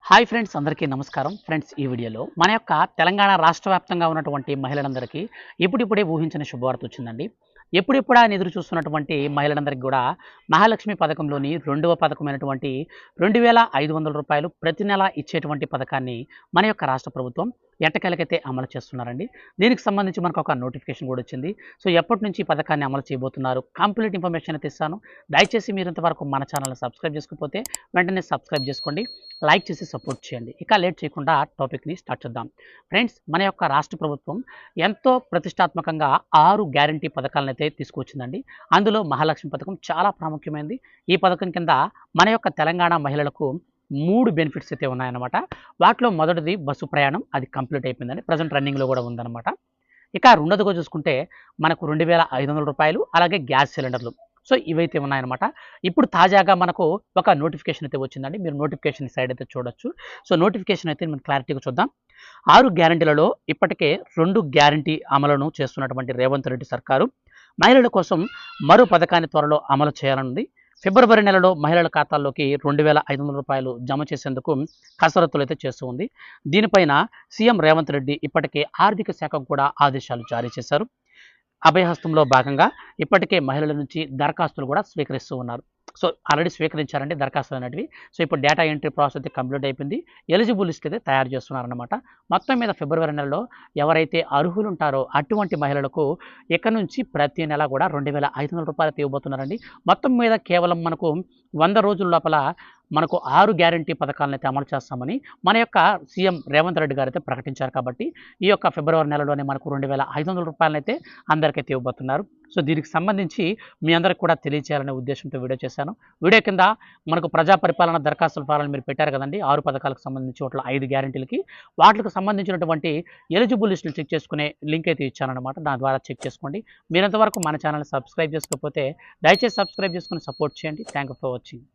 Hi friends, అందరికీ నమస్కారం. Friends, ఈ వీడియోలో మన యొక్క తెలంగాణ రాష్ట్ర వ్యాప్తంగా ఉన్నటువంటి మహిళలందరికీ ఇప్పుడిప్పుడే ఊహించిన శుభవార్త వచ్చిందండి. ఎప్పుడెప్పుడా అని ఎదురు చూస్తున్నటువంటి మహిళలందరికీ కూడా మహాలక్ష్మి పథకంలోని రెండవ పథకమైనటువంటి రూ. 2500 ప్రతి నెల ఇచ్చేటువంటి పథకాన్ని మన యొక్క రాష్ట్ర ప్రభుత్వం ఎట్టకేలకైతే అమలు చేస్తున్నారండి. దీనికి సంబంధించి మనకు ఒక నోటిఫికేషన్ కూడా వచ్చింది. సో ఎప్పటి నుంచి ఈ పథకాన్ని అమలు చేయబోతున్నారు, కంప్లీట్ ఇన్ఫర్మేషన్ అయితే ఇస్తాను. దయచేసి మీరు ఇంతవరకు మన ఛానల్ని సబ్స్క్రైబ్ చేసుకోకపోతే వెంటనే సబ్స్క్రైబ్ చేసుకోండి, లైక్ చేసి సపోర్ట్ చేయండి. ఇక లేట్ చేయకుండా టాపిక్ని స్టార్ట్ చేద్దాం. ఫ్రెండ్స్, మన యొక్క రాష్ట్ర ప్రభుత్వం ఎంతో ప్రతిష్టాత్మకంగా 6 గ్యారంటీ పథకాలను అయితే తీసుకొచ్చిందండి. అందులో మహాలక్ష్మి పథకం చాలా ప్రాముఖ్యమైనది. ఈ పథకం కింద మన యొక్క తెలంగాణ మహిళలకు 3 బెనిఫిట్స్ అయితే ఉన్నాయన్నమాట. వాటిలో మొదటిది బస్సు ప్రయాణం, అది కంప్లీట్ అయిపోయిందండి. ప్రజెంట్ రన్నింగ్లో కూడా ఉందన్నమాట. ఇక రెండోదిగా చూసుకుంటే మనకు రూ. 2500 అలాగే గ్యాస్ సిలిండర్లు. సో ఇవైతే ఉన్నాయన్నమాట. ఇప్పుడు తాజాగా మనకు ఒక నోటిఫికేషన్ అయితే వచ్చిందండి. మీరు నోటిఫికేషన్ సైడ్ అయితే చూడొచ్చు. సో నోటిఫికేషన్ అయితే మనం క్లారిటీగా చూద్దాం. 6 గ్యారంటీలలో ఇప్పటికే 2 గ్యారంటీ అమలును చేస్తున్నటువంటి రేవంత్ రెడ్డి సర్కారు మహిళల కోసం మరో పథకాన్ని త్వరలో అమలు చేయాలనుంది. ఫిబ్రవరి నెలలో మహిళల ఖాతాల్లోకి రూ. 2500 జమ చేసేందుకు కసరత్తులు అయితే చేస్తూ ఉంది. దీనిపైన సీఎం రేవంత్ రెడ్డి ఇప్పటికే ఆర్థిక శాఖకు కూడా ఆదేశాలు జారీ చేశారు. అభయహస్తంలో భాగంగా ఇప్పటికే మహిళల నుంచి దరఖాస్తులు కూడా స్వీకరిస్తూ ఉన్నారు. సో ఆల్రెడీ స్వీకరించారంటే దరఖాస్తులు అనేటివి. సో ఇప్పుడు డేటా ఎంట్రీ ప్రాసెస్ అయితే కంప్లీట్ అయిపోయింది. ఎలిజిబుల్ లిస్ట్ అయితే తయారు చేస్తున్నారన్నమాట. మొత్తం మీద ఫిబ్రవరి నెలలో ఎవరైతే అర్హులు ఉంటారో అటువంటి మహిళలకు ఇక నుంచి ప్రతి నెల కూడా రూ. 2500 ఇవ్వబోతున్నారండి. మొత్తం మీద కేవలం మనకు 100 రోజుల లోపల మనకు 6 గ్యారంటీ పథకాలను అయితే అమలు చేస్తామని మన యొక్క సీఎం రేవంత్ రెడ్డి గారు అయితే ప్రకటించారు. కాబట్టి ఈ యొక్క ఫిబ్రవరి నెలలోనే మనకు రూ. 2500 అయితే అందరికైతే ఇవ్వబోతున్నారు. సో దీనికి సంబంధించి మీ అందరికి కూడా తెలియజేయాలనే ఉద్దేశంతో వీడియో చేశాను. వీడియో కింద మనకు ప్రజా పరిపాలన దరఖాస్తుల ఫారాలు మీరు పెట్టారు కదండి, 6 పథకాలకు సంబంధించి వాటిలో 5 గ్యారంటీలకి వాటికి సంబంధించినటువంటి ఎలిజిబుల్ లిస్టులు చెక్ చేసుకునే లింక్ అయితే ఇచ్చానన్నమాట. దాని ద్వారా చెక్ చేసుకోండి. మీరంతవరకు మన ఛానల్ని సబ్స్క్రైబ్ చేసుకోకపోతే దయచేసి సబ్స్క్రైబ్ చేసుకుని సపోర్ట్ చేయండి. Thank you for watching.